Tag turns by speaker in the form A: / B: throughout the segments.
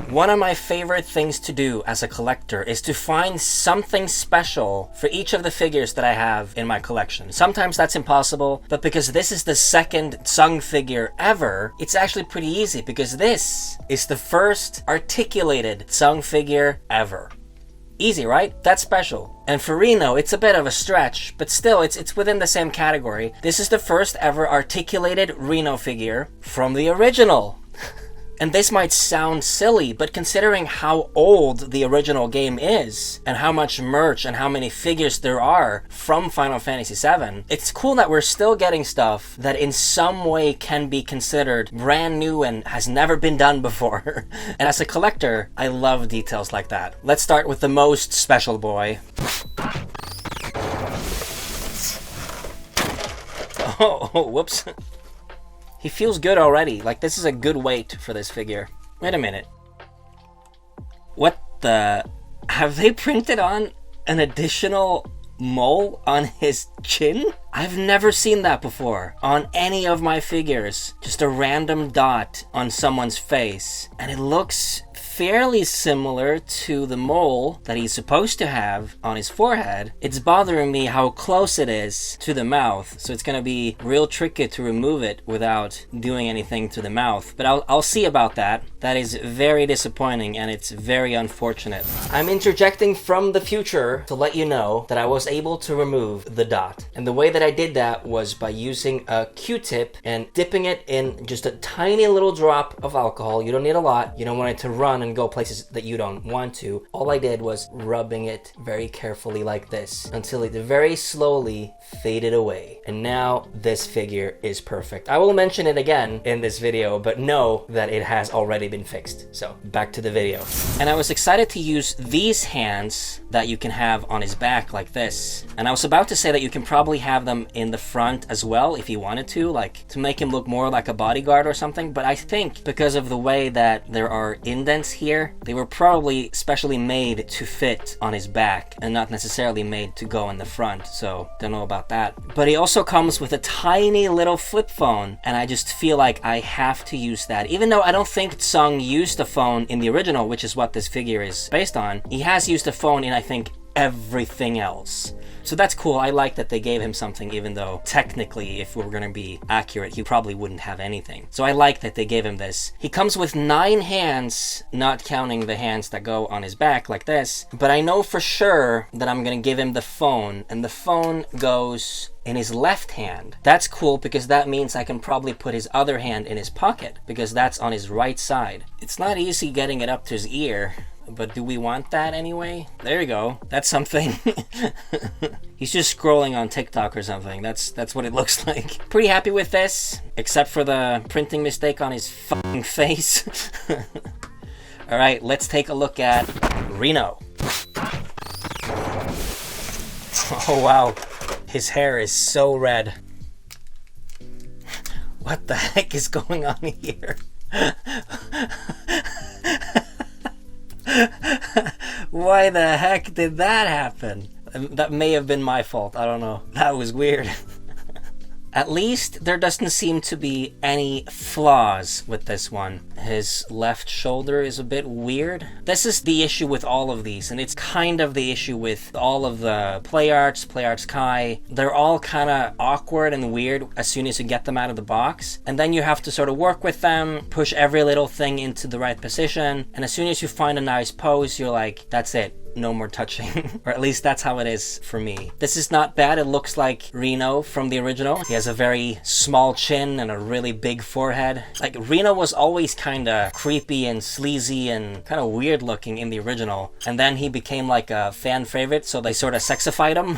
A: One of my favorite things to do as a collector is to find something special for each of the figures that I have in my collection. Sometimes that's impossible, but because this is the second Tseng figure ever, it's actually pretty easy because this is the first articulated Tseng figure ever. Easy, right? That's special. And for Reno, it's a bit of a stretch, but still, it's within the same category. This is the first ever articulated Reno figure from the original. And this might sound silly, but considering how old the original game is, and how much merch and how many figures there are from Final Fantasy VII, it's cool that we're still getting stuff that in some way can be considered brand new and has never been done before. And as a collector, I love details like that. Let's start with the most special boy. Oh, whoops. He feels good already. Like, this is a good weight for this figure. Wait a minute. What the... Have they printed on an additional mole on his chin? I've never seen that before on any of my figures. Just a random dot on someone's face. And it looks fairly similar to the mole that he's supposed to have on his forehead. It's bothering me how close it is to the mouth, so it's gonna be real tricky to remove it without doing anything to the mouth. But I'll see about that. That is very disappointing and it's very unfortunate. I'm interjecting from the future to let you know that I was able to remove the dot. And the way that I did that was by using a Q-tip and dipping it in just a tiny little drop of alcohol. You don't need a lot. You don't want it to run and go places that you don't want to. All I did was rubbing it very carefully like this until it very slowly faded away. And now this figure is perfect. I will mention it again in this video, but know that it has already been fixed. So back to the video. And I was excited to use these hands that you can have on his back like this. And I was about to say that you can probably have them in the front as well if you wanted to, like to make him look more like a bodyguard or something. But I think because of the way that there are indents here, they were probably specially made to fit on his back and not necessarily made to go in the front. So don't know about that. But he also comes with a tiny little flip phone, and I just feel like I have to use that. Even though I don't think Tseng used a phone in the original, which is what this figure is based on, he has used a phone in, I think, everything else. So that's cool. I like that they gave him something, even though technically, if we're gonna be accurate, he probably wouldn't have anything. So I like that they gave him this. He comes with 9 hands, not counting the hands that go on his back like this. But I know for sure that I'm gonna give him the phone, and the phone goes in his left hand. That's cool because that means I can probably put his other hand in his pocket because that's on his right side. It's not easy getting it up to his ear. But do we want that anyway? There you go. That's something. He's just scrolling on TikTok or something. That's what it looks like. Pretty happy with this, except for the printing mistake on his fucking face. All right, let's take a look at Reno. Oh wow, his hair is so red. What the heck is going on here? Why the heck did that happen? That may have been my fault. I don't know. That was weird. At least there doesn't seem to be any flaws with this one. His left shoulder is a bit weird. This is the issue with all of these, and it's kind of the issue with all of the Play Arts Kai. They're all kind of awkward and weird as soon as you get them out of the box. And then you have to sort of work with them, push every little thing into the right position. And as soon as you find a nice pose, you're like, that's it. No more touching. Or at least that's how it is for me. This is not bad. It looks like Reno from the original. He has a very small chin and a really big forehead. Like, Reno was always kind of creepy and sleazy and kind of weird looking in the original. And then he became like a fan favorite, so they sort of sexified him.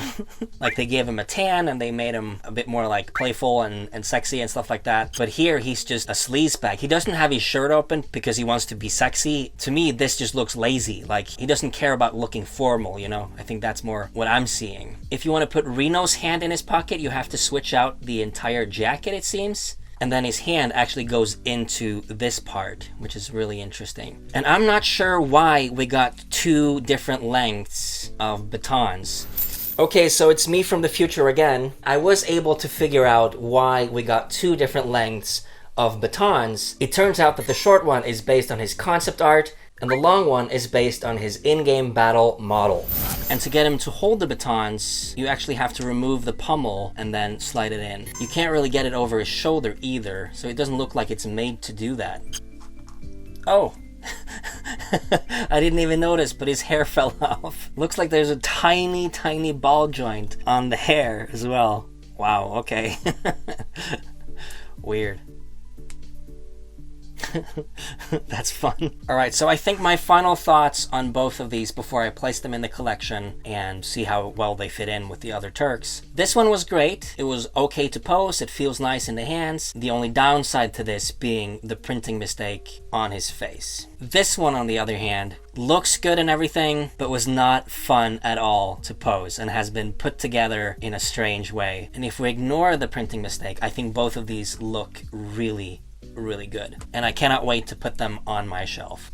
A: Like, they gave him a tan and they made him a bit more like playful and sexy and stuff like that. But here, he's just a sleazebag. He doesn't have his shirt open because he wants to be sexy. To me, this just looks lazy. Like, he doesn't care about looking formal, you know? I think that's more what I'm seeing. If you want to put Reno's hand in his pocket, you have to switch out the entire jacket, it seems. And then his hand actually goes into this part, which is really interesting. And I'm not sure why we got 2 different lengths of batons. Okay, so it's me from the future again. I was able to figure out why we got 2 different lengths of batons. It turns out that the short one is based on his concept art, And the long one is based on his in-game battle model. And to get him to hold the batons, you actually have to remove the pommel and then slide it in. You can't really get it over his shoulder either, so it doesn't look like it's made to do that. Oh. I didn't even notice, but his hair fell off. Looks like there's a tiny, tiny ball joint on the hair as well. Wow, okay. Weird. That's fun. Alright, so I think my final thoughts on both of these before I place them in the collection and see how well they fit in with the other Turks. This one was great. It was okay to pose. It feels nice in the hands. The only downside to this being the printing mistake on his face. This one, on the other hand, looks good and everything, but was not fun at all to pose and has been put together in a strange way. And if we ignore the printing mistake, I think both of these look really good. And I cannot wait to put them on my shelf.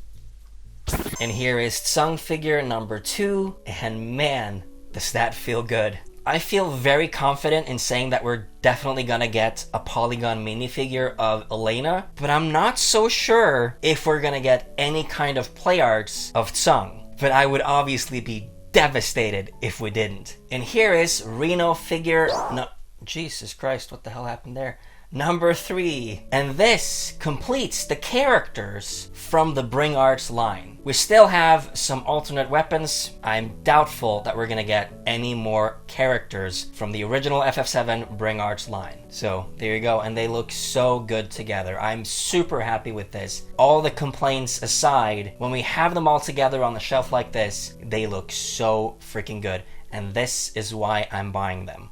A: And here is Tseng figure number 2, and man, does that feel good. I feel very confident in saying that we're definitely gonna get a polygon minifigure of Elena, but I'm not so sure if we're gonna get any kind of play arts of Tseng. But I would obviously be devastated if we didn't. And here is Reno figure no, Jesus Christ, what the hell happened there? Number 3, and this completes the characters from the Bring Arts line. We still have some alternate weapons. I'm doubtful that we're gonna get any more characters from the original FF7 Bring Arts line. So there you go, and they look so good together. I'm super happy with this. All the complaints aside, when we have them all together on the shelf like this, they look so freaking good, and this is why I'm buying them.